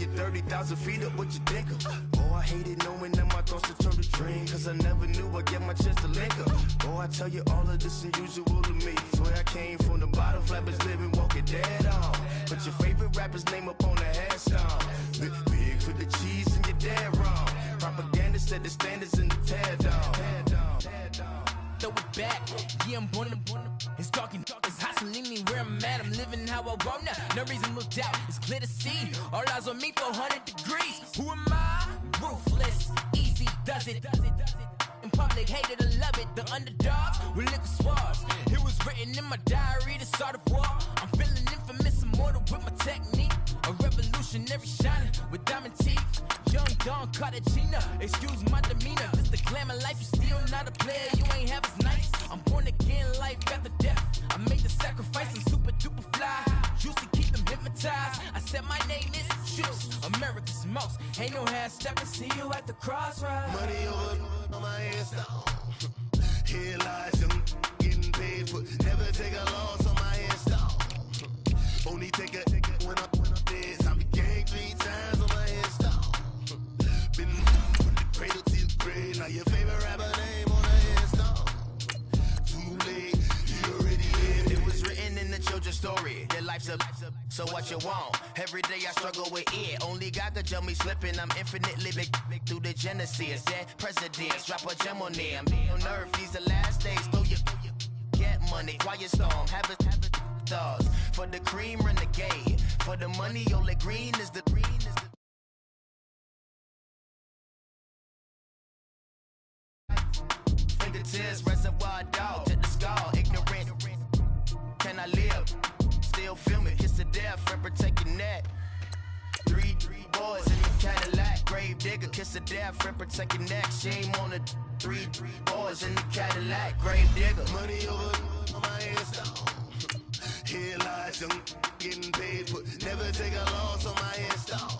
you 30,000 feet up, what you think of? Oh, I hated knowing that my thoughts would turn to dream, cause I never knew I'd get my chance to link up. Oh, I tell you all of this unusual to me. Swear I came from the bottom, flappers living, walking dead on. Put your favorite rapper's name up on the headstone. Big for the cheese and you're dead wrong. Propaganda set the standards in the tear down. Throw it back, yeah, I'm born to it's talking, it's hustling me where I'm at. I'm living how I want now. No reason to look out, it's clear to see. All eyes on me for 100 degrees. Who am I? Ruthless, easy does it. In public, hated or love it. The underdogs with liquor swabs. It was written in my diary to start a war. I'm feeling infamous, immortal with my technique. A revolutionary shining with diamond teeth. Young Don Cartagena, excuse my demeanor. This the glamour life, you still not a player. You ain't half as nice. I'm born again, life after death. I made the sacrifice, I'm super duper fly. Used to keep them hypnotized. I said my name is Juice, America's most. Ain't no half stepping, see you at the crossroads. Money over on my headstone. Here lies young, getting paid for. Never take a loss on my headstone. Only take a when I'm dead. I be gang 3 times on my headstone. Been from the cradle to the grave. Now your favorite rapper name on the headstone. Too late, you already lived. It was written in the children's story. Their life's a so what you want? Every day I struggle with it. Only God could tell me slipping. I'm infinitely big through the genesis. Dead presidents, drop a gem on them. On earth, these the last days. Throw your get money, quiet storm. Have a thoughts for the cream renegade. For the money, only green is the green is the. Fingertips, reservoir dog to the skull. Ignorant, can I live? Still film it, kiss to death, and protect your neck. Three boys in the Cadillac, grave digger, kiss to death, and protect your neck. Shame on the three boys in the Cadillac, grave digger. Money over on my headstone. Here lies young, getting paid for. Never take a loss on my headstone.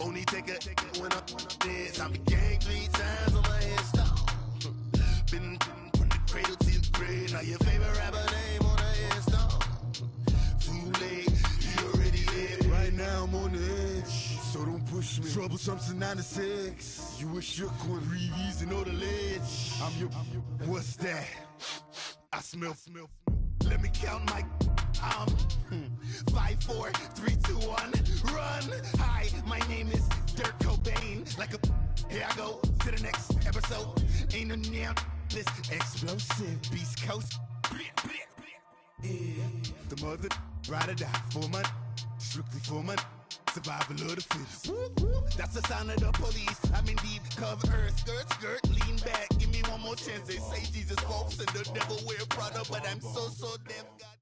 Only take a when I'm dead. I be gang 3 times on my headstone. Been from the cradle to the grave. Now your favorite rapper name on the headstone. Too late, you already lived. Right now I'm on the edge, so don't push me. Troublesome to 96. You a shook one, breathe easy, know the ledge. I'm your, what's that? I smell. Let me count my 5, 4, 3, 2, 1, run. Hi, my name is Dirk Cobain. Like a here I go to the next episode. Ain't no damn this explosive Beast Coast. Yeah. The mother ride or die for my strictly for my survival of the fittest. That's the sound of the police. I'm in deep cover earth, skirt, lean back. Give me one more chance. They say Jesus walks and the devil wear Prada, but I'm so damn God.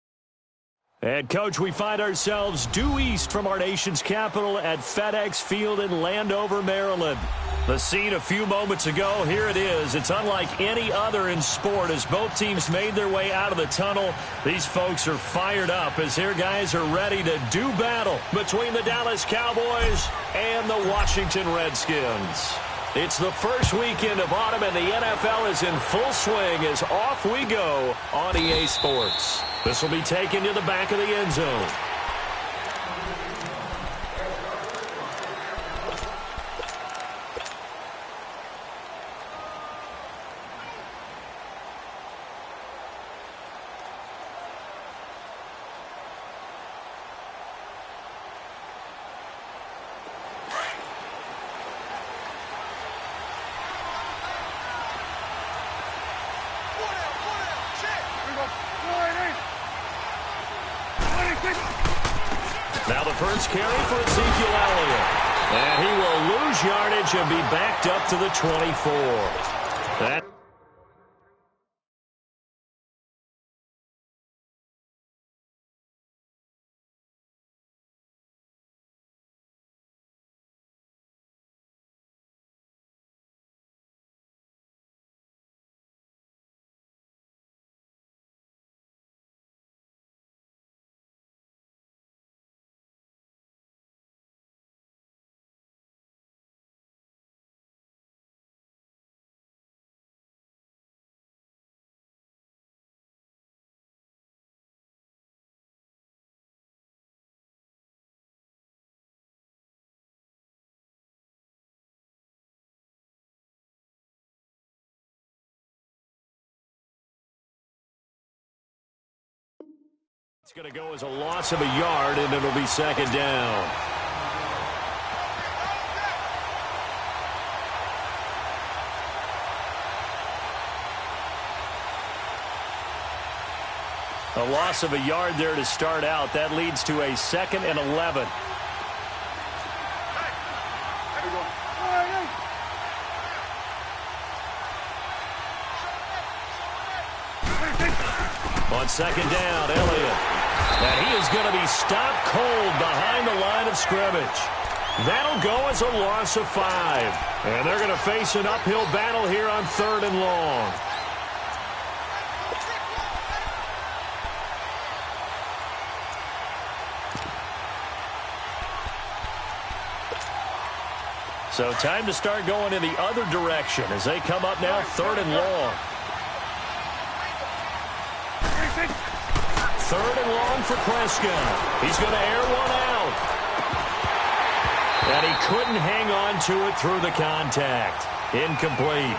And, Coach, we find ourselves due east from our nation's capital at FedEx Field in Landover, Maryland. The scene a few moments ago, here it is. It's unlike any other in sport as both teams made their way out of the tunnel. These folks are fired up as their guys are ready to do battle between the Dallas Cowboys and the Washington Redskins. It's the first weekend of autumn, and the NFL is in full swing as off we go on EA Sports. This will be taken to the back of the end zone. Now the first carry for Ezekiel Elliott. And he will lose yardage and be backed up to the 24. That It's going to go as a loss of a yard, and it'll be second down. A loss of a yard there to start out. That leads to a 2nd and 11. On second down, Elliott. And he is going to be stopped cold behind the line of scrimmage. That'll go as a loss of 5. And they're going to face an uphill battle here on 3rd and long. So time to start going in the other direction as they come up now 3rd and long. 3rd and long for Prescott. He's going to air one out. And he couldn't hang on to it through the contact. Incomplete.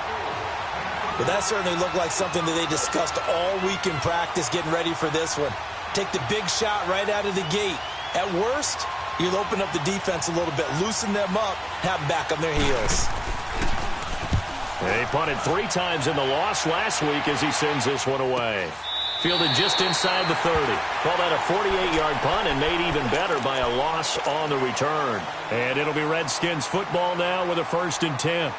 But that certainly looked like something that they discussed all week in practice getting ready for this one. Take the big shot right out of the gate. At worst, you'll open up the defense a little bit, loosen them up, have them back on their heels. They punted 3 times in the loss last week as he sends this one away. Fielded just inside the 30. Call that a 48-yard punt and made even better by a loss on the return. And it'll be Redskins football now with a 1st and 10.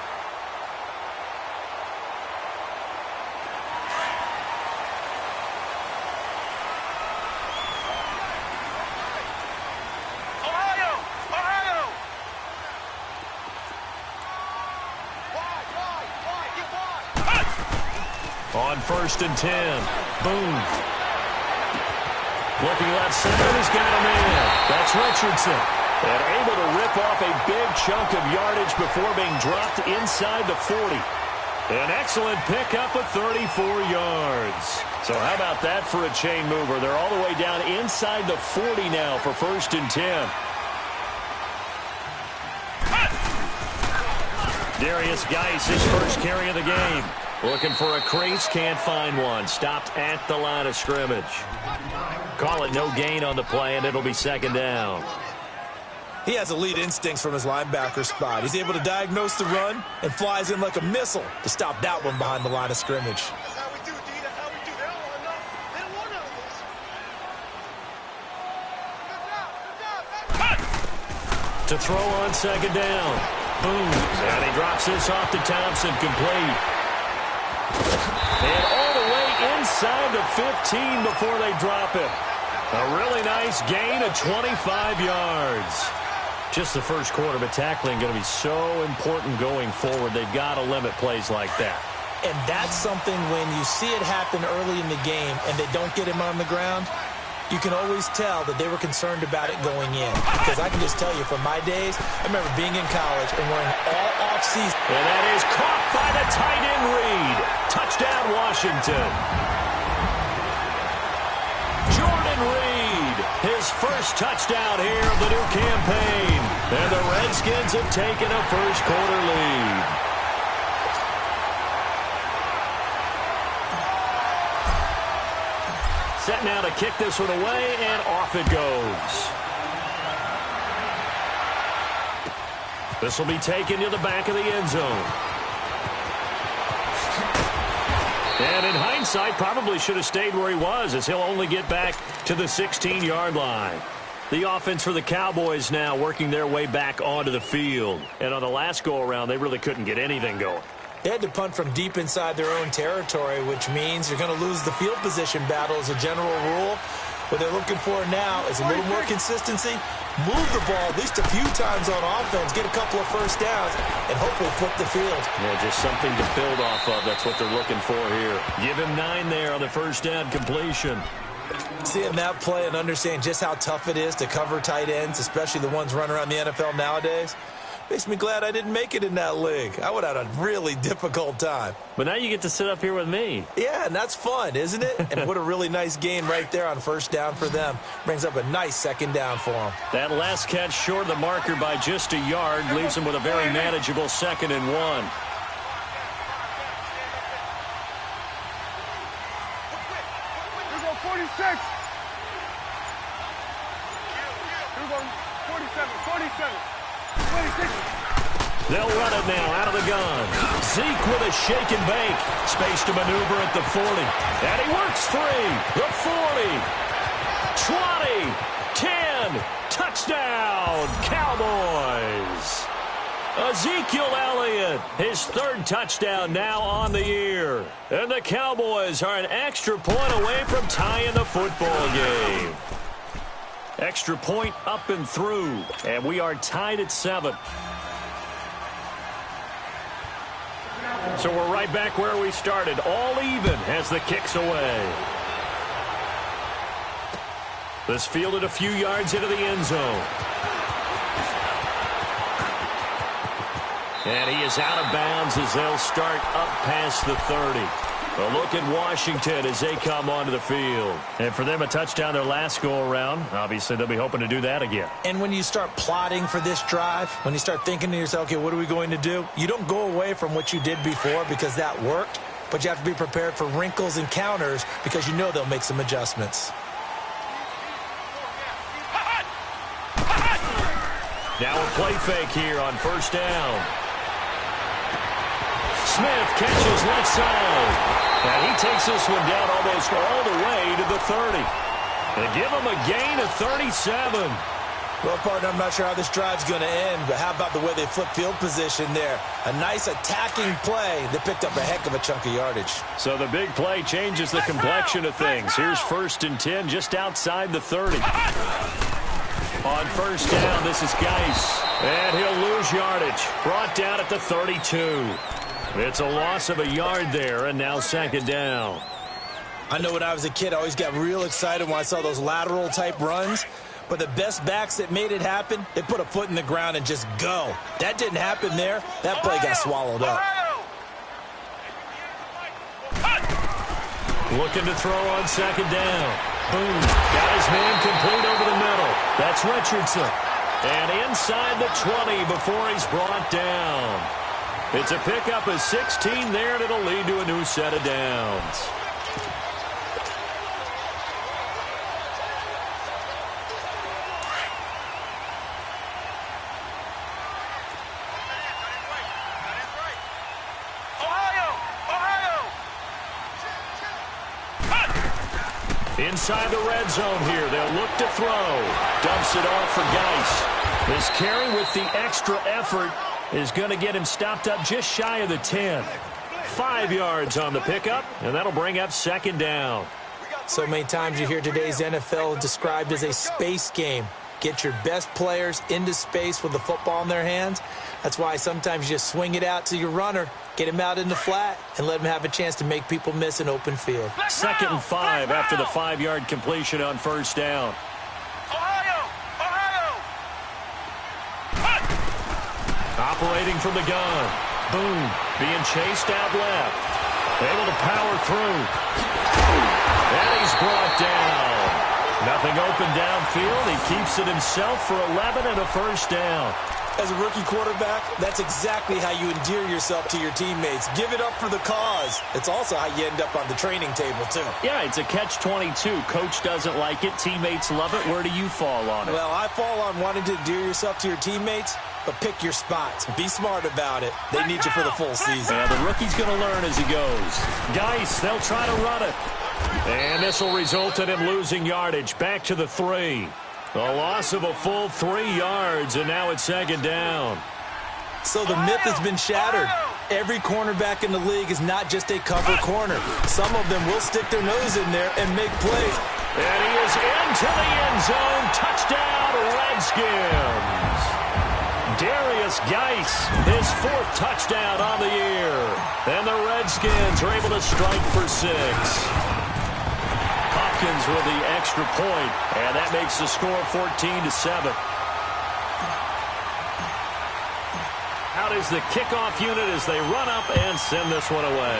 On 1st and 10. Boom. Looking left center, he's got him in. That's Richardson. And able to rip off a big chunk of yardage before being dropped inside the 40. An excellent pickup of 34 yards. So how about that for a chain mover? They're all the way down inside the 40 now for 1st and 10. Darius Geis, his first carry of the game. Looking for a crease, can't find one. Stopped at the line of scrimmage. Call it no gain on the play, and it'll be 2nd down. He has elite instincts from his linebacker spot. He's able to diagnose the run and flies in like a missile to stop that one behind the line of scrimmage. That's how we do, D. That's how we do. They don't want none of this. To throw on 2nd down. Boom. And he drops this off to Thompson, complete. And all the way inside the 15 before they drop it. A really nice gain of 25 yards. Just the first quarter, but tackling going to be so important going forward. They've got to limit plays like that. And that's something when you see it happen early in the game and they don't get him on the ground, you can always tell that they were concerned about it going in. Because I can just tell you from my days, I remember being in college and wearing all off-season. And that is caught by the tight end Reed. Touchdown, Washington. Jordan Reed, his first touchdown here of the new campaign. And the Redskins have taken a first quarter lead. Set now to kick this one away, and off it goes. This will be taken to the back of the end zone. And in hindsight, probably should have stayed where he was, as he'll only get back to the 16-yard line. The offense for the Cowboys now working their way back onto the field. And on the last go-around, they really couldn't get anything going. They had to punt from deep inside their own territory, which means you're going to lose the field position battle as a general rule. What they're looking for now is a little more consistency, move the ball at least a few times on offense, get a couple of first downs, and hopefully flip the field. Yeah, just something to build off of. That's what they're looking for here. Give him 9 there on the first down completion. Seeing that play and understand just how tough it is to cover tight ends, especially the ones running around the NFL nowadays, makes me glad I didn't make it in that league. I would have had a really difficult time. But now you get to sit up here with me. Yeah, and that's fun, isn't it? And what a really nice gain right there on first down for them. Brings up a nice second down for them. That last catch short of the marker by just a yard leaves them with a very manageable 2nd and 1. Here's on 46. They'll run it now out of the gun. Zeke with a shake and bake. Space to maneuver at the 40. And he works free. The 40. 20. 10. Touchdown, Cowboys. Ezekiel Elliott, his third touchdown now on the year. And the Cowboys are an extra point away from tying the football game. Extra point up and through. And we are tied at 7. So we're right back where we started. All even as the kick's away. This fielded a few yards into the end zone. And he is out of bounds as they'll start up past the 30. A look at Washington as they come onto the field. And for them, a touchdown their last go-around. Obviously, they'll be hoping to do that again. And when you start plotting for this drive, when you start thinking to yourself, okay, what are we going to do? You don't go away from what you did before because that worked, but you have to be prepared for wrinkles and counters because you know they'll make some adjustments. Now a play fake here on first down. Smith catches left side. And he takes this one down almost all the way to the 30. They give him a gain of 37. Well, partner, I'm not sure how this drive's going to end, but how about the way they flip field position there? A nice attacking play that picked up a heck of a chunk of yardage. So the big play changes the complexion of things. Here's 1st and 10 just outside the 30. On first down, this is Geis. And he'll lose yardage. Brought down at the 32. It's a loss of a yard there, and now 2nd down. I know when I was a kid, I always got real excited when I saw those lateral-type runs. But the best backs that made it happen, they put a foot in the ground and just go. That didn't happen there. That play got swallowed up. Looking to throw on 2nd down. Boom. Got his man complete over the middle. That's Richardson. And inside the 20 before he's brought down. It's a pickup of 16 there, and it'll lead to a new set of downs. Inside the red zone here. They'll look to throw. Dumps it off for Geis. This carry with the extra effort is going to get him stopped up just shy of the 10. 5 yards on the pickup, and that'll bring up 2nd down. So many times you hear today's NFL described as a space game. Get your best players into space with the football in their hands. That's why sometimes you just swing it out to your runner, get him out in the flat, and let him have a chance to make people miss an open field. 2nd and 5 after the 5-yard completion on first down. Operating from the gun. Boom. Being chased out left. Able to power through. And he's brought down. Nothing open downfield. He keeps it himself for 11 and a first down. As a rookie quarterback, that's exactly how you endear yourself to your teammates. Give it up for the cause. It's also how you end up on the training table, too. Yeah, it's a catch-22. Coach doesn't like it. Teammates love it. Where do you fall on it? Well, I fall on wanting to endear yourself to your teammates, but pick your spots. Be smart about it. They need you for the full season. Yeah, the rookie's going to learn as he goes. Geis, they'll try to run it. And this will result in him losing yardage. Back to the 3. A loss of a full 3 yards, and now it's 2nd down. So the myth has been shattered. Every cornerback in the league is not just a cover corner. Some of them will stick their nose in there and make plays. And he is into the end zone. Touchdown, Redskins. Darius Geis, his 4th touchdown on the year. And the Redskins are able to strike for 6. Hopkins with the extra point, and that makes the score 14-7. Out is the kickoff unit as they run up and send this one away.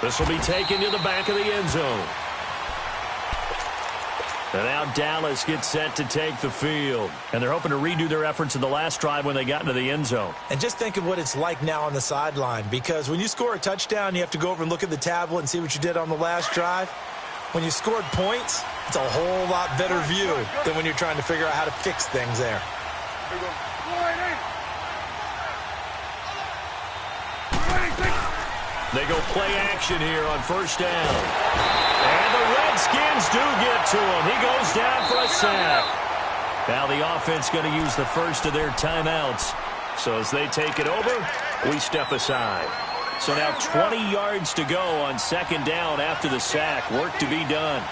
This will be taken to the back of the end zone. And now Dallas gets set to take the field. And they're hoping to redo their efforts in the last drive when they got into the end zone. And just think of what it's like now on the sideline. Because when you score a touchdown, you have to go over and look at the tablet and see what you did on the last drive. When you scored points, It's a whole lot better view than when you're trying to figure out how to fix things there. They go play action here on first down. And the Redskins do get to him. He goes down for a sack. Now the offense going to use the first of their timeouts. So as they take it over, we step aside. So now 20 yards to go on second down after the sack. Work to be done.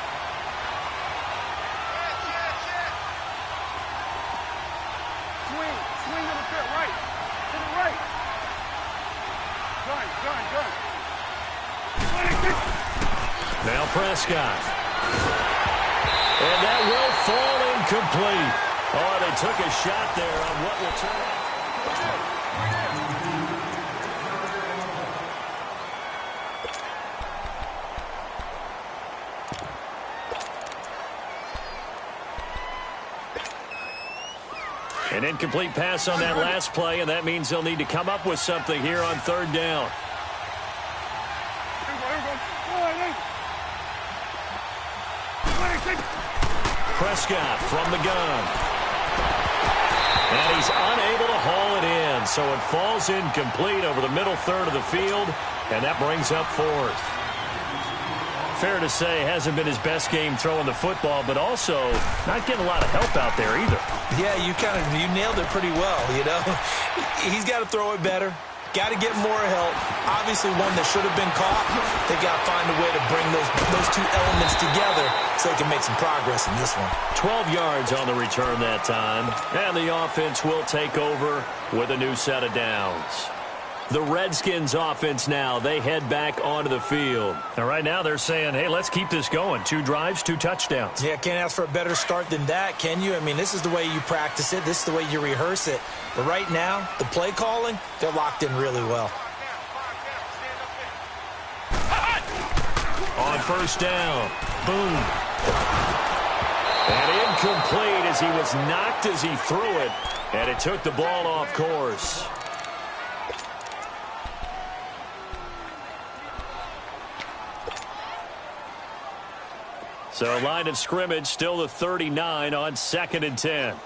Swing to the fit, right. To the right. Gun. Now Prescott. And that will fall incomplete. Oh, they took a shot there on what will turn out. An incomplete pass on that last play, and that means they'll need to come up with something here on third down. Prescott from the gun. And he's unable to haul it in, so it falls incomplete over the middle third of the field, and that brings up fourth. Fair to say, hasn't been his best game throwing the football, but also not getting a lot of help out there either. Yeah, you nailed it pretty well, you know. He's got to throw it better. Got to get more help. Obviously one that should have been caught. They've got to find a way to bring those two elements together so they can make some progress in this one. 12 yards on the return that time. And the offense will take over with a new set of downs. The Redskins offense now, they head back onto the field. And right now they're saying, hey, let's keep this going. 2 drives, 2 touchdowns. Yeah, can't ask for a better start than that, can you? I mean, this is the way you practice it. This is the way you rehearse it. But right now, the play calling, they're locked in really well. On first down, boom. And incomplete as he was knocked as he threw it. And it took the ball off course. So line of scrimmage still the 39 on 2nd and 10.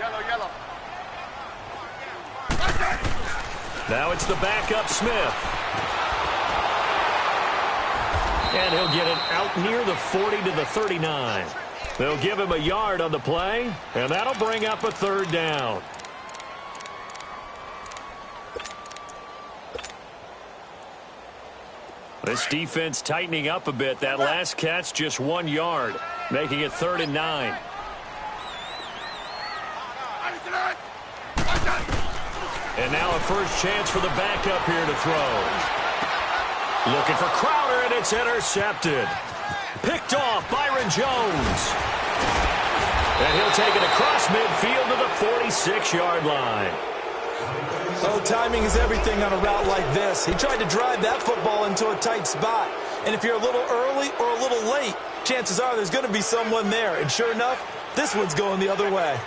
Yellow. Now it's the backup Smith. And he'll get it out near the 40 to the 39. They'll give him a yard on the play, and that'll bring up a third down. This defense tightening up a bit. That last catch just 1 yard, making it 3rd and 9. And now a first chance for the backup here to throw. Looking for Crowder, and it's intercepted. Picked off Byron Jones. And he'll take it across midfield to the 46-yard line. Oh, timing is everything on a route like this. He tried to drive that football into a tight spot. And if you're a little early or a little late, chances are there's going to be someone there. And sure enough, this one's going the other way.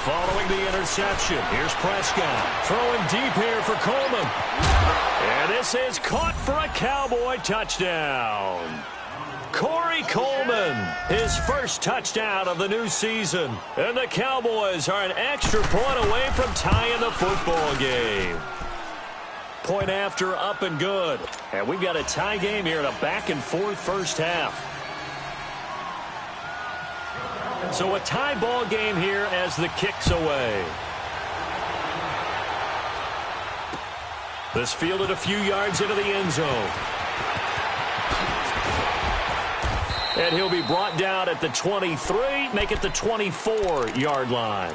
Following the interception, here's Prescott. Throwing deep here for Coleman. And this is caught for a Cowboy touchdown. Corey Coleman, his first touchdown of the new season. And the Cowboys are an extra point away from tying the football game. Point after, up and good. And we've got a tie game here in a back-and-forth first half. So a tie ball game here as the kick's away. This fielded a few yards into the end zone. And he'll be brought down at the 23, make it the 24-yard line.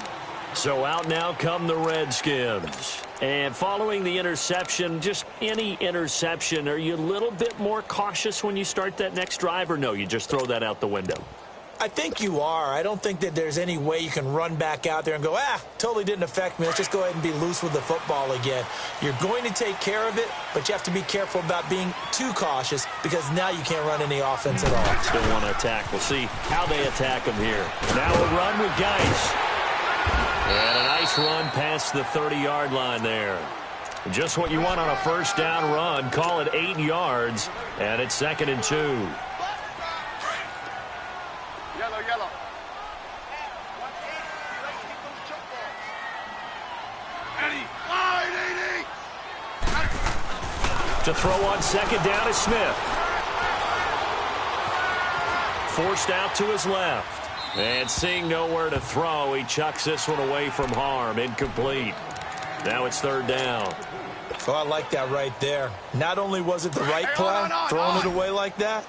So out now come the Redskins. And following the interception, just any interception, are you a little bit more cautious when you start that next drive, or no, you just throw that out the window? I think you are. I don't think that there's any way you can run back out there and go, totally didn't affect me. Let's just go ahead and be loose with the football again. You're going to take care of it, but you have to be careful about being too cautious because now you can't run any offense at all. Still want to attack. We'll see how they attack him here. Now a run with Geis. And a nice run past the 30-yard line there. Just what you want on a first down run. Call it 8 yards, and it's 2nd and 2. Yellow. To throw on 2nd down is Smith. Forced out to his left. And seeing nowhere to throw, he chucks this one away from harm. Incomplete. Now it's 3rd down. Oh, I like that right there. Not only was it the right play, throwing it away like that,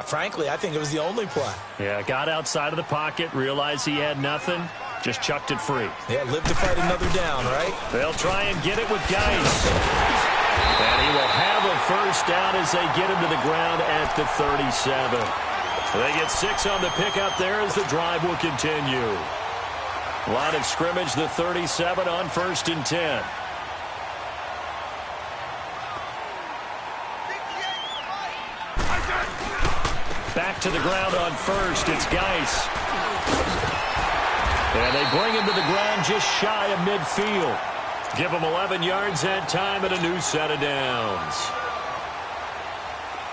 frankly, I think it was the only play. Yeah, got outside of the pocket, realized he had nothing, just chucked it free. Yeah, live to fight another down, right? They'll try and get it with Geis. And he will have a first down as they get him to the ground at the 37. They get 6 on the pickup there as the drive will continue. Line of scrimmage, the 37 on 1st and 10. Back to the ground on 1st. It's Geis. And they bring him to the ground just shy of midfield. Give him 11 yards that time and a new set of downs.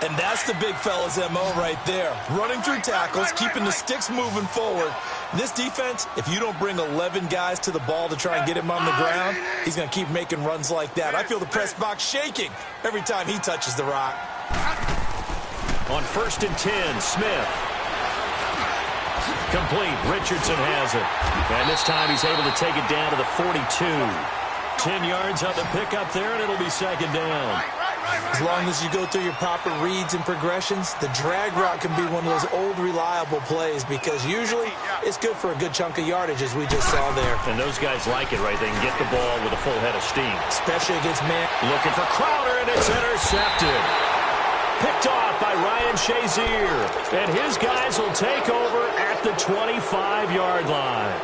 And that's the big fella's MO right there. Running through tackles, keeping the sticks moving forward. This defense, if you don't bring 11 guys to the ball to try and get him on the ground, he's going to keep making runs like that. I feel the press box shaking every time he touches the rock. On 1st and 10, Smith. Complete. Richardson has it. And this time he's able to take it down to the 42. 10 yards on the pickup there, and it'll be 2nd down. As long as you go through your proper reads and progressions, the drag route can be one of those old reliable plays because usually it's good for a good chunk of yardage as we just saw there. And those guys like it, right? They can get the ball with a full head of steam. Especially against man. Looking for Crowder, and it's intercepted. Picked off by Ryan Shazier. And his guys will take over at the 25-yard line.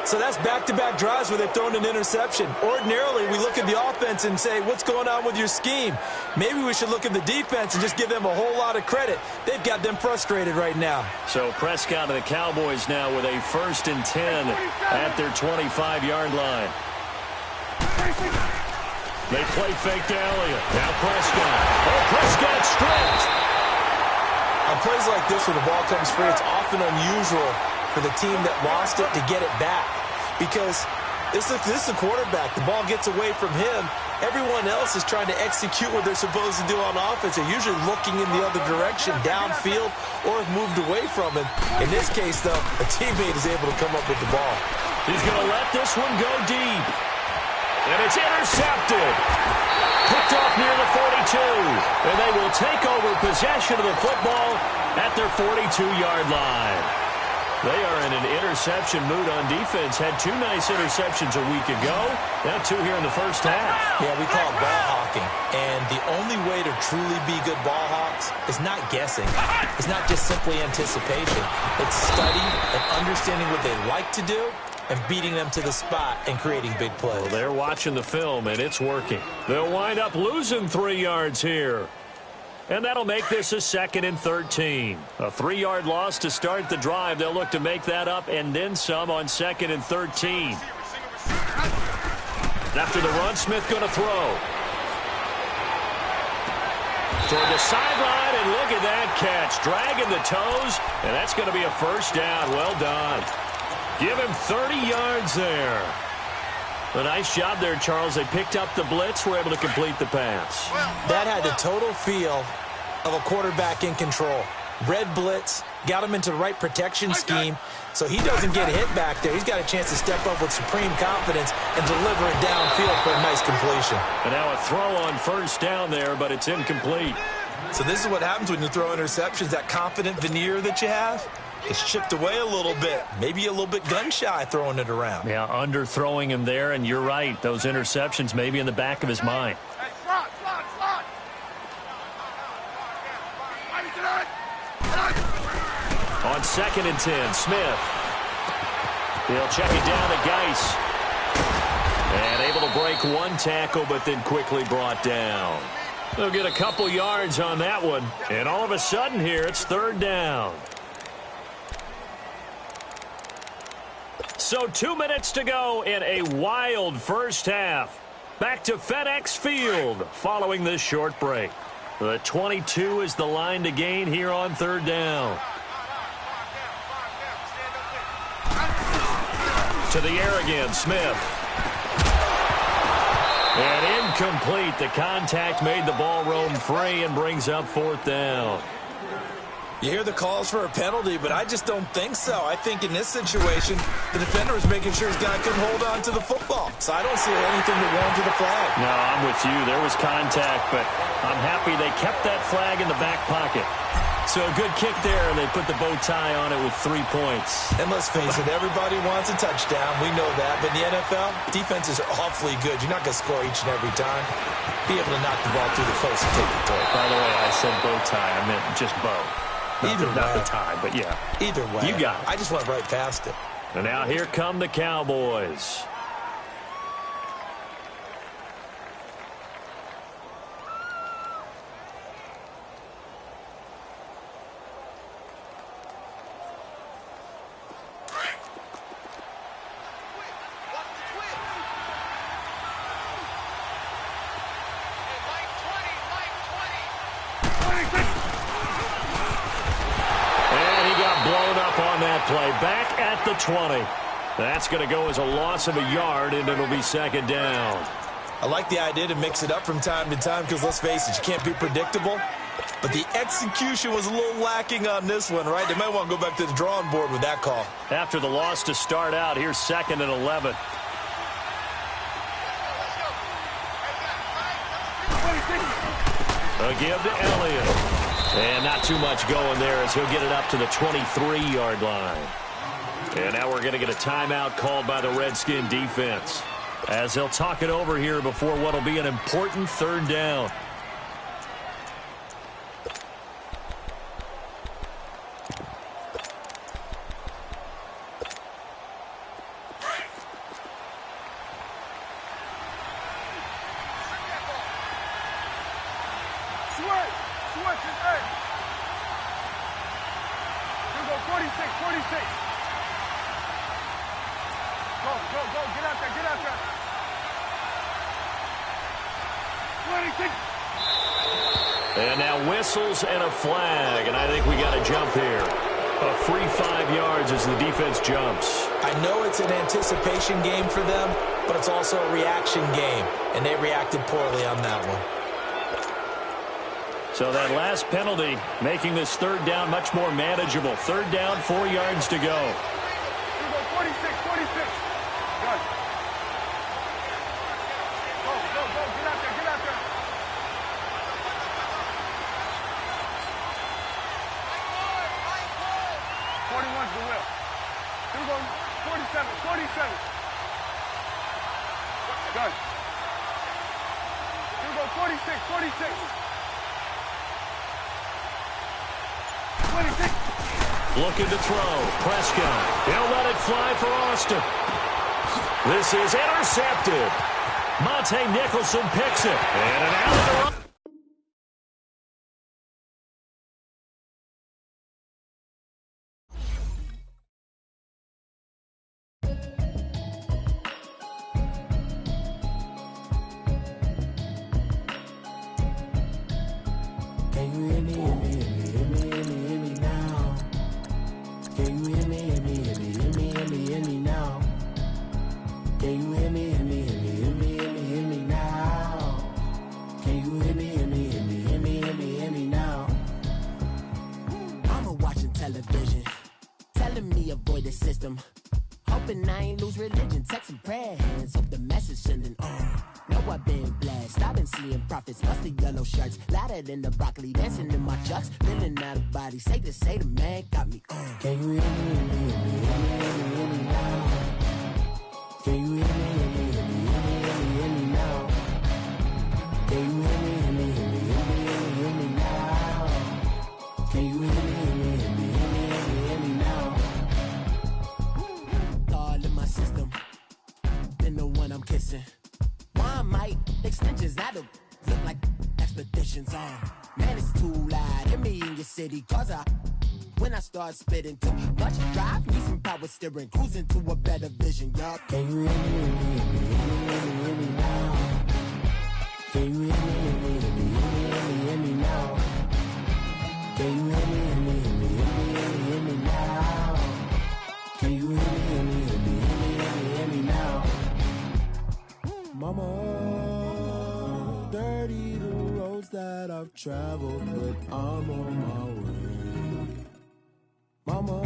So that's back-to-back drives where they've thrown an interception. Ordinarily, we look at the offense and say, what's going on with your scheme? Maybe we should look at the defense and just give them a whole lot of credit. They've got them frustrated right now. So Prescott and the Cowboys now with a 1st and 10 at their 25-yard line. They play fake to Elliott. Now Prescott. Oh, Prescott stripped. On plays like this where the ball comes free, it's often unusual for the team that lost it to get it back. Because this is the quarterback. The ball gets away from him. Everyone else is trying to execute what they're supposed to do on offense. They're usually looking in the other direction, downfield, or have moved away from it. In this case, though, a teammate is able to come up with the ball. He's going to let this one go deep. And it's intercepted. Picked off near the 42. And they will take over possession of the football at their 42-yard line. They are in an interception mood on defense. Had 2 nice interceptions a week ago. Now 2 here in the first half. Yeah, we call it ball hawking. And the only way to truly be good ball hawks is not guessing. It's not just simply anticipation. It's studying and understanding what they like to do and beating them to the spot and creating big plays. Well, they're watching the film, and it's working. They'll wind up losing 3 yards here. And that'll make this a 2nd and 13. A 3-yard loss to start the drive. They'll look to make that up and then some on 2nd and 13. After the run, Smith going to throw. Toward the sideline, and look at that catch. Dragging the toes, and that's going to be a first down. Well done. Give him 30 yards there. A nice job there, Charles. They picked up the blitz, were able to complete the pass. That had the total feel of a quarterback in control. Red blitz, got him into the right protection scheme, so he doesn't get hit back there. He's got a chance to step up with supreme confidence and deliver it downfield for a nice completion. And now a throw on first down there, but it's incomplete. So this is what happens when you throw interceptions. That confident veneer that you have, it's chipped away a little bit. Maybe a little bit gun-shy throwing it around. Yeah, underthrowing him there, and you're right. Those interceptions may be in the back of his mind. On 2nd and 10, Smith. He'll check it down to Geis. And able to break one tackle, but then quickly brought down. They'll get a couple yards on that one. And all of a sudden here, it's 3rd down. So 2 minutes to go in a wild first half. Back to FedEx Field following this short break. The 22 is the line to gain here on 3rd down. To the air again, Smith. And incomplete. The contact made the ball roam free and brings up 4th down. You hear the calls for a penalty, but I just don't think so. I think in this situation, the defender was making sure his guy couldn't hold on to the football. So I don't see anything that warranted the flag. No, I'm with you. There was contact, but I'm happy they kept that flag in the back pocket. So a good kick there, and they put the bow tie on it with 3 points. And let's face it, everybody wants a touchdown. We know that. But in the NFL, defenses are awfully good. You're not going to score each and every time. Be able to knock the ball through the post and take the toll. By the way, I said bow tie. I meant just bow. Not the tie, but yeah. Either way. You got it. I just went right past it. And now here come the Cowboys. Play back at the 20. That's going to go as a loss of a yard, and it'll be 2nd down. I like the idea to mix it up from time to time because, let's face it, you can't be predictable. But the execution was a little lacking on this one, right? They might want to go back to the drawing board with that call. After the loss to start out, here's 2nd and 11. A give to Elliott. And not too much going there as he'll get it up to the 23-yard line. And now we're going to get a timeout called by the Redskin defense as they'll talk it over here before what will be an important 3rd down. And now whistles and a flag, and I think we got a jump here. A free 5 yards as the defense jumps. I know it's an anticipation game for them, but it's also a reaction game, and they reacted poorly on that one. So that last penalty making this 3rd down much more manageable. 3rd down, 4 yards to go. 46. Good. Go. Get out there. 41's the whip. Here we go. 47. Good. Here we go. 46. 26. Looking to throw. Prescott. He'll let it fly for Austin. This is intercepted. Monte Nicholson picks it. And an out of the run. Can you hear me? Hear me now. Can you hear me? Hear me now. Can you hear me? Hear me now. Can you hear me now? Mama watching television, telling me avoid the system. Hoping I ain't lose religion, texting prayer hands, hope the message sending on. Know I've been blessed, I've been seeing prophets, musty yellow shirts, louder than the broccoli, dancing in my chucks, feeling out of body, say the man got me on. Can you hear me now? Can you hear me now? Can you hear me now? Can you hear me expeditions on. Man, it's too loud in me in your city, cause when I start spitting too much drive, need some power steering, cruising to a better vision, y'all. Can you hear me, hear me now? Can you hear me now? Can you hear me now? Can you hear me now? Mama, dirty the roads that I've traveled, but I'm on my way. Mama,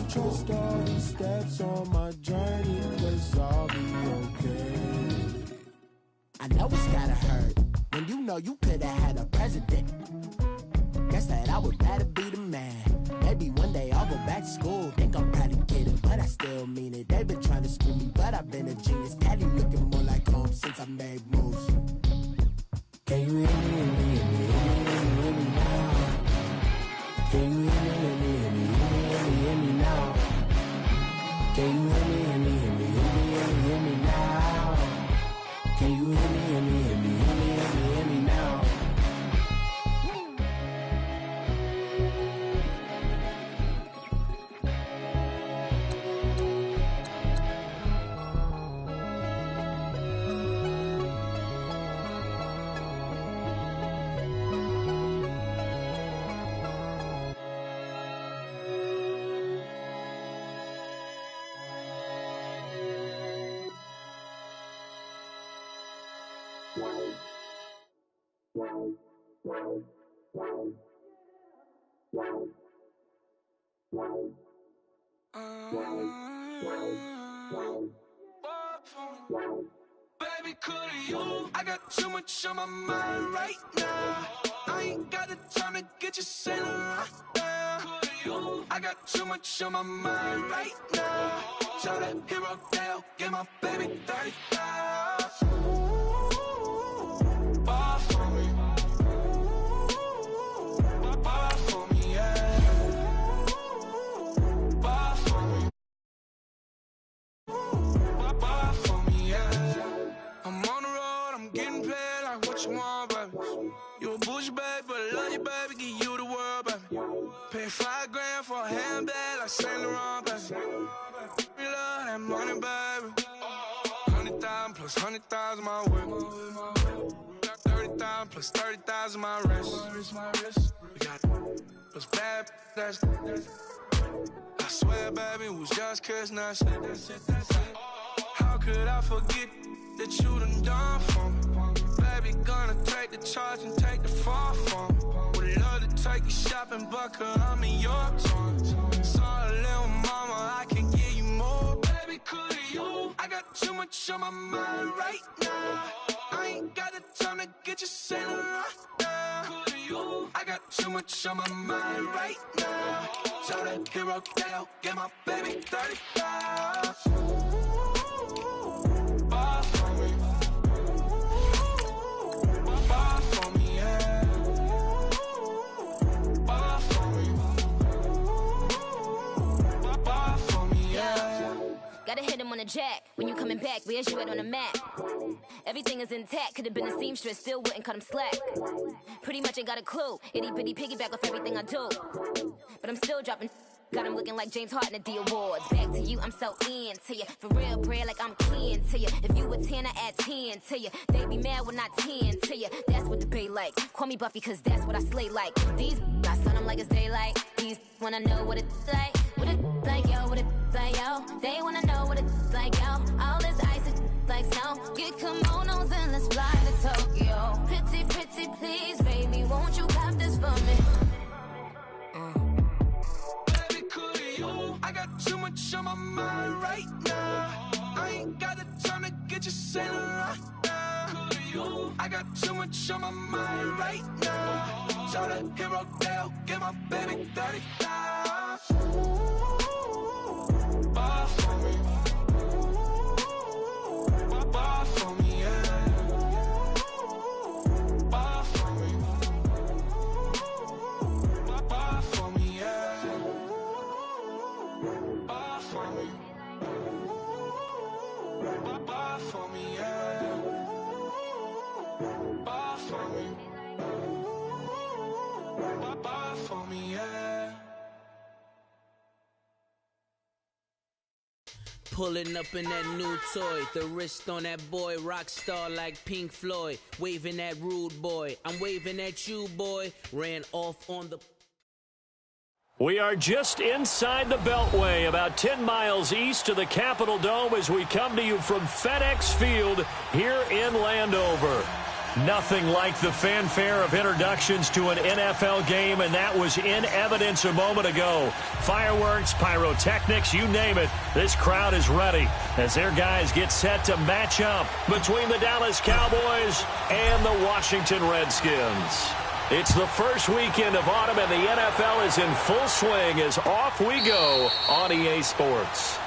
trust all the steps on my journey, 'cause I'll be okay. I know it's gotta hurt when you know you could've had a president. Guess that I would rather be the man. Maybe one day I'll go back to school. Think I'm probably kidding, but I still mean it. They've been trying to screw me, but I've been a genius. Caddy looking more like home since I made moves. Can you hear me now? Can you hear me now? Can you hear me now? Can you hear me now? Baby, could you? I got too much on my mind right now. I ain't got the time to get you sailing right now. Could you? I got too much on my mind right now. Tell that hero Dale, get my baby 30,000. Bar for me. Bar for me, yeah. Bar for me. Bar for me, yeah. I'm on the road, I'm getting paid like what you want, baby. You a bougie, baby, but I love you, baby. Give you the world, baby. Pay $5 grand for a handbag like Saint Laurent, baby. We love that money, baby. 100,000 plus 100,000 my way. Got 30,000 plus 30,000 my wrist. We got those bad, that's I swear, baby, it was just kiss, now shit. How could I forget that you done for me? Baby, gonna take the charge and take the fall from me. Would love to take you shopping, but I'm in your toys. Sorry, little mama, I can give you more. Baby, could you? I got too much on my mind right now. I ain't got the time to get you sailing right now. Could you? I got too much on my mind right now. Tell that hero Dale, get my baby 30,000. Bar for me. Bar for me, yeah. Bar for me. Bar for me, yeah. Gotta hit him on the jack. When you coming back, where's you at on the map? Everything is intact. Could've been a seamstress, still wouldn't cut him slack. Pretty much ain't got a clue. Itty bitty piggyback off everything I do. But I'm still dropping. Got him looking like James Harden at the awards. Back to you, I'm so into you. For real, bread, like I'm kin to you. If you a 10, I add 10 to you. They be mad when I 10 to you. That's what the bay like. Call me Buffy, cause that's what I slay like. These, I sun them like it's daylight. These wanna know what it's like. What it like, yo, what it like, yo. They wanna know what it's like, yo. All this ice is like snow. Get kimonos and let's fly to Tokyo. Pretty, pretty, please, baby, won't you have this for me? I got too much on my mind right now. I ain't got the time to get you sailing right now. I got too much on my mind right now. Tell that hero Dale, get my baby 30,000. Bar for me. Bar for me, yeah. Bar for me. Bar for me, yeah. Bar for me. Bar for me, yeah. Bar for Pulling up in that new toy, the wrist on that boy, rock star like Pink Floyd. Waving at rude boy, I'm waving at you, boy. Ran off on the... We are just inside the Beltway, about 10 miles east of the Capitol Dome as we come to you from FedEx Field here in Landover. Nothing like the fanfare of introductions to an NFL game, and that was in evidence a moment ago. Fireworks, pyrotechnics, you name it, this crowd is ready as their guys get set to match up between the Dallas Cowboys and the Washington Redskins. It's the first weekend of autumn, and the NFL is in full swing as off we go on EA Sports.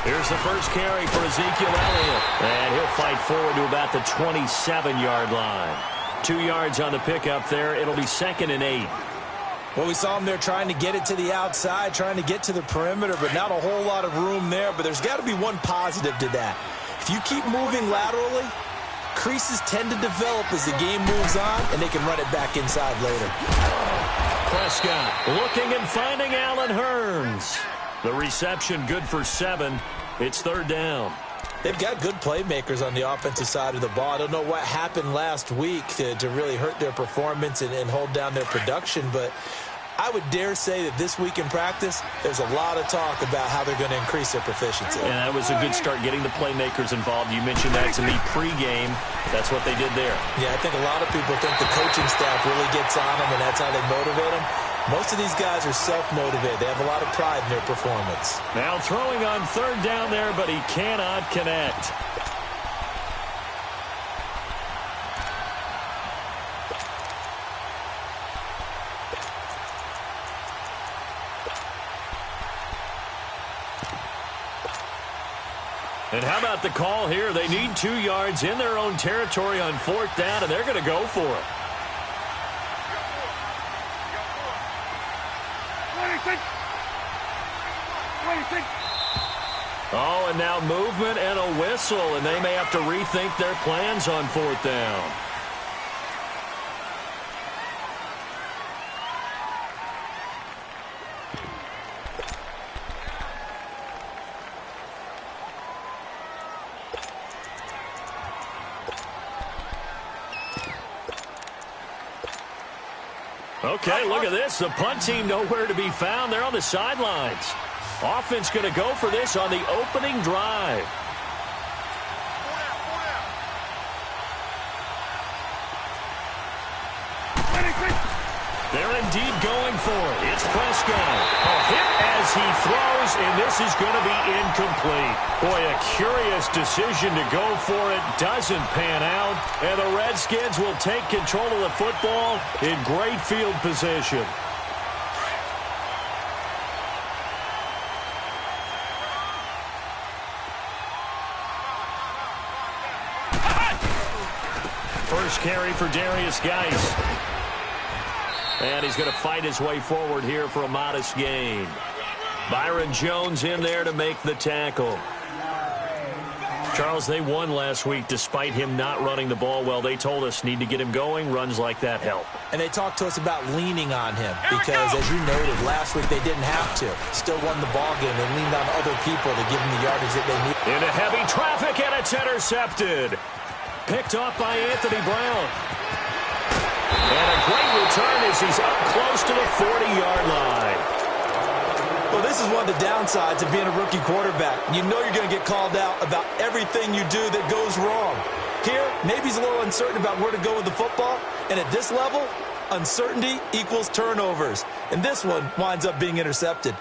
Here's the first carry for Ezekiel Elliott, and he'll fight forward to about the 27-yard line. 2 yards on the pickup there. It'll be 2nd and 8. Well, we saw him there trying to get it to the outside, trying to get to the perimeter, but not a whole lot of room there. But there's got to be one positive to that. If you keep moving laterally, creases tend to develop as the game moves on, and they can run it back inside later. Prescott looking and finding Allen Hurns. The reception good for 7. It's 3rd down. They've got good playmakers on the offensive side of the ball. I don't know what happened last week to really hurt their performance and hold down their production, but I would dare say that this week in practice, there's a lot of talk about how they're going to increase their proficiency. And that was a good start, getting the playmakers involved. You mentioned that to me pregame. That's what they did there. Yeah, I think a lot of people think the coaching staff really gets on them, and that's how they motivate them. Most of these guys are self-motivated. They have a lot of pride in their performance. Now throwing on 3rd down there, but he cannot connect. And how about the call here? They need 2 yards in their own territory on 4th down, and they're going to go for it. 26. Oh, and now movement and a whistle, and they may have to rethink their plans on 4th down. Okay, look at this. The punt team nowhere to be found. They're on the sidelines. Offense going to go for this on the opening drive. They're indeed going for it. It's Prescott. A hit as he throws, and this is going to be incomplete. Boy, a curious decision to go for it. Doesn't pan out, and the Redskins will take control of the football in great field position. First carry for Darius Geis. And he's going to fight his way forward here for a modest gain. Byron Jones in there to make the tackle. Charles, they won last week despite him not running the ball well. They told us need to get him going. Runs like that help. And they talked to us about leaning on him because, as you noted, last week they didn't have to. Still won the ball game. They leaned on other people to give them the yardage that they need. Into heavy traffic, and it's intercepted. Picked off by Anthony Brown. And a great return as he's up close to the 40-yard line. Well, this is one of the downsides of being a rookie quarterback. You know you're going to get called out about everything you do that goes wrong. Here, maybe he's a little uncertain about where to go with the football. And at this level, uncertainty equals turnovers. And this one winds up being intercepted.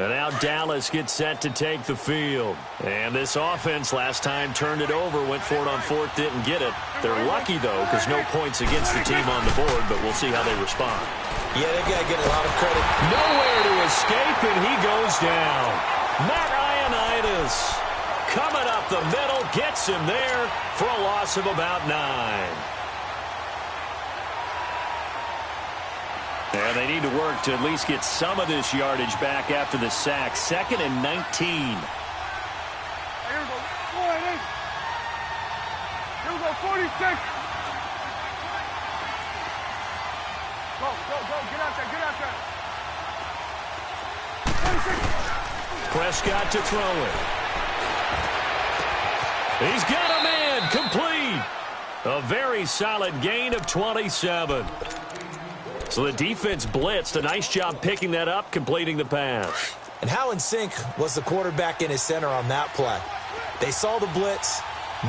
And now Dallas gets set to take the field. And this offense last time turned it over, went for it on fourth, didn't get it. They're lucky, though, because no points against the team on the board, but we'll see how they respond. Yeah, they've got to get a lot of credit. Nowhere to escape, and he goes down. Matt Ioannidis coming up the middle, gets him there for a loss of about 9. And they need to work to at least get some of this yardage back after the sack. 2nd and 19. Here we go. Go ahead. Here we go. 46. Go. Get out there. Get out there. 46. Prescott to throw it. He's got a man. Complete. A very solid gain of 27. So the defense blitzed. A nice job picking that up, completing the pass. And how in sync was the quarterback in his center on that play? They saw the blitz,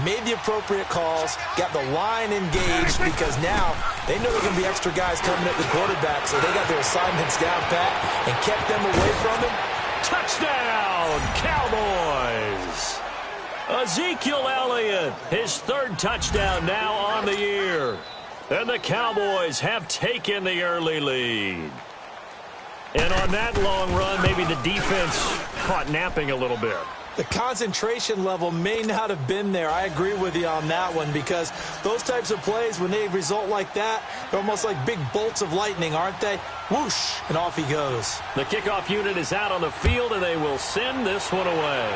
made the appropriate calls, got the line engaged, because now they know there are going to be extra guys coming at the quarterback, so they got their assignments down pat and kept them away from him. Touchdown, Cowboys! Ezekiel Elliott, his 3rd touchdown now on the year. And the Cowboys have taken the early lead. And on that long run, maybe the defense caught napping a little bit. The concentration level may not have been there. I agree with you on that one, because those types of plays, when they result like that, they're almost like big bolts of lightning, aren't they? Whoosh, and off he goes. The kickoff unit is out on the field, and they will send this one away.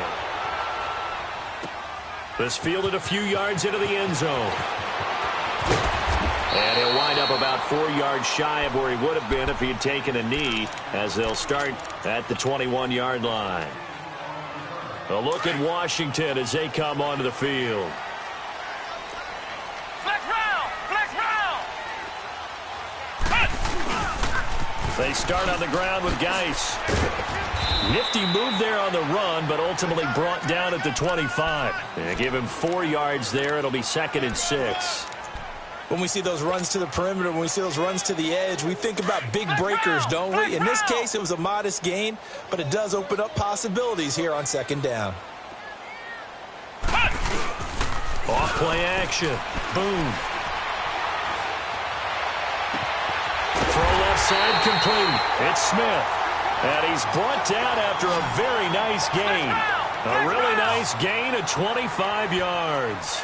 This fielded a few yards into the end zone. And he'll wind up about 4 yards shy of where he would have been if he had taken a knee, as they'll start at the 21-yard line. A look at Washington as they come onto the field. Flex round! Flex round! They start on the ground with Geis. Nifty move there on the run, but ultimately brought down at the 25. And give him 4 yards there. It'll be 2nd and 6. When we see those runs to the perimeter, when we see those runs to the edge, we think about big breakers, don't we? In this case, it was a modest gain, but it does open up possibilities here on 2nd down. Off play action. Boom. Throw left side complete. It's Smith. And he's brought down after a very nice gain. A really nice gain of 25 yards.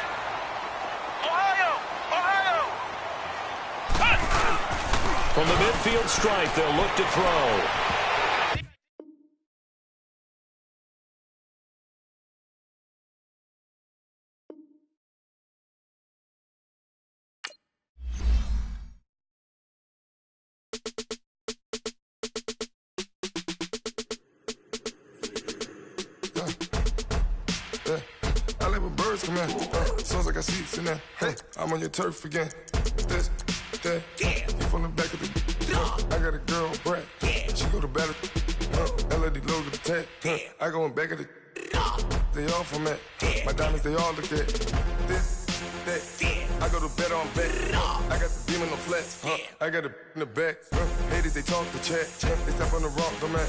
From the midfield stripe, they'll look to throw. I like when birds come in. Sounds like I seats in there. Hey, I'm on your turf again. This, that, you from the back of the. I got a girl, Brad. She go to battle. LED logo the tag. I go in back of the. They all from that. My diamonds, they all look at. This, that. I go to bet on bet. I got the demon on flats. I got it in the back. Haters, they talk the chat. They step on the rock, the man.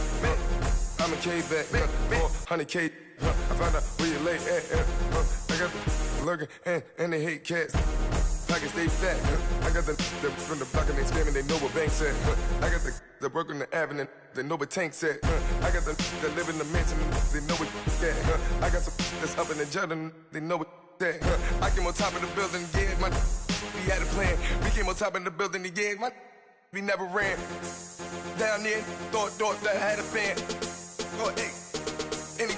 I'm a K-back. 400K. I found out where you lay at. I got the lurking and they hate cats. Pockets stay fat. I got the from the block and they screaming, they know what banks at. I got the work on the avenue, they know what tanks at. I got the that live in the mansion, they know what that. I got some that's up in the jungle, they know what that. I came on top of the building, yeah, my we had a plan. We came on top of the building, yeah, my we never ran. Down there, thought that I had a fan. Oh, hey, any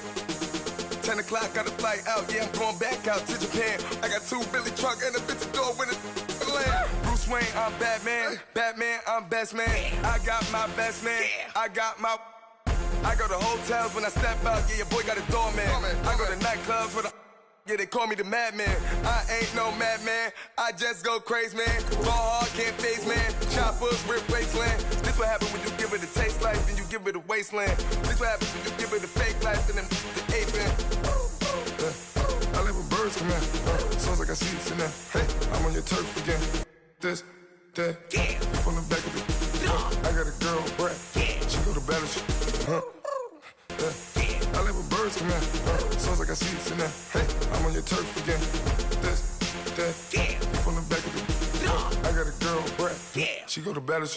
10 o'clock, got a flight out, yeah, I'm going back out to Japan. I got 2 Billy truck and a bitch door with a land. Bruce Wayne, I'm Batman. Batman, I'm best man. I got my best man. I go to hotels when I step out, yeah, your boy got a doorman. I go to nightclubs for the yeah, they call me the madman. I ain't no madman. I just go crazy, man. Ball hard, can't face, man. Choppers, rip wasteland. This what happens when you give it a taste life, then you give it a wasteland. This what happens when you give it a fake life, and then the aping. I live with birds come in. Sounds like I see it in there. Hey, I'm on your turf again. This, that. You from the back of the. I got a girl, Brad. She go to battle. I like when birds come in. Sounds like I seats in there. Hey, I'm on your turf again. This, that, you from the back of the. I got a girl, Brad. She go to battle.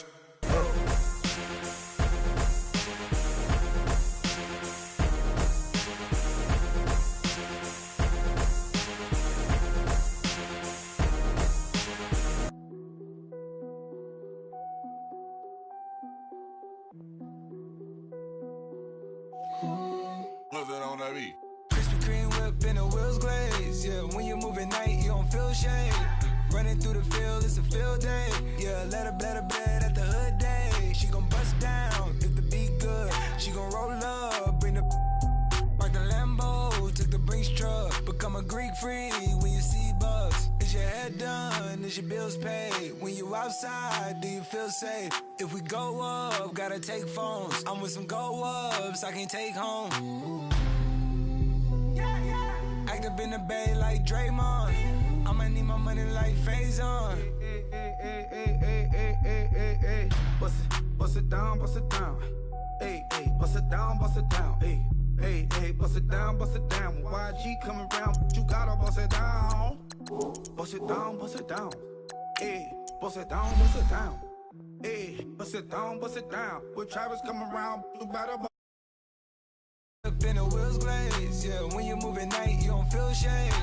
Krispy Kreme whip and the wheels glaze. Yeah, when you move at night, you don't feel shade. Running through the field, it's a field day. Yeah, let her bed at the hood day. She gon' bust down if the beat good. She gon' roll up, bring the park the Lambo, took the Brinks truck. Become a Greek freak when you see bugs. Is your head done? Is your bills paid? When you outside, do you feel safe? If we go up, gotta take phones. I'm with some go ups, I can't take home. Act up in the bay like Draymond. I'ma need my money like Faison. Hey. Bust it down. Hey, bust it down. Hey, bust it down. When YG coming around, you gotta bust it down. Bust it down. Hey, bust it down. Hey, bust it down. When Travis come around, you better bust. Up in the wheels glaze, yeah. When you move at night, you don't feel shade.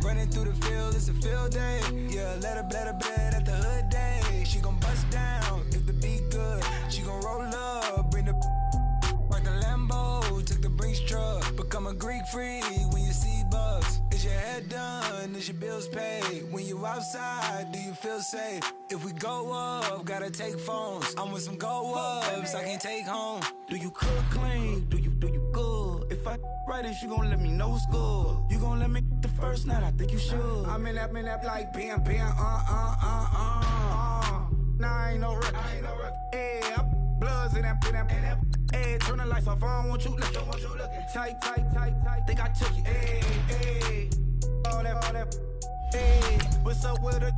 Running through the field, it's a field day. Yeah, let her bed at the hood day. She gon' bust down if the beat good. She gon' roll up, bring the park the Lambo, took the Brinks truck. Become a Greek freak when you see bugs. Is your head done? Is your bills paid? When you outside, do you feel safe? If we go up, gotta take phones. I'm with some go ups, I can't take home. Do you cook clean? Do you good? If I right, is you gon' let me know what's good? You gon' let me the first night? I think you should. I'm in that like bam. Nah, I ain't no record. Hey, bloods in that. Hey, turn the lights off. I don't want you looking. Tight. Think I took it. Hey, all that. Hey, what's up with it?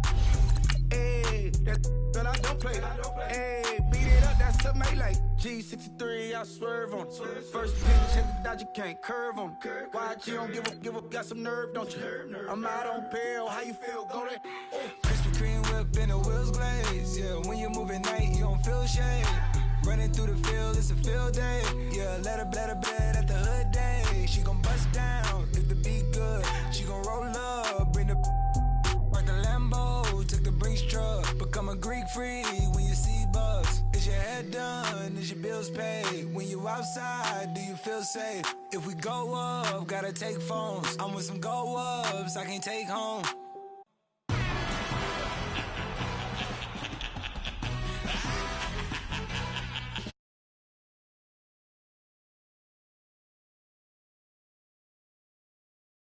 Hey, that girl I don't play. Hey, beat it up, that's a melee. G63, I swerve on it. First pitch, hit the dodge, you can't curve on it. Why you don't give up, got some nerve, don't you? I'm out on bail, how you feel, go there? Krispy Kreme whip and the wheels glaze. Yeah, when you move at night, you don't feel shade. Running through the field, it's a field day. Yeah, let her bed at the hood day. She gon' bust down if the beat good. She gon' roll up, bring the park the Lambo, took the Brinks truck. Become a Greek freak when you see bugs. Is your head done? Is your bills paid? When you outside, do you feel safe? If we go up, gotta take phones. I'm with some go ups, I can't take home.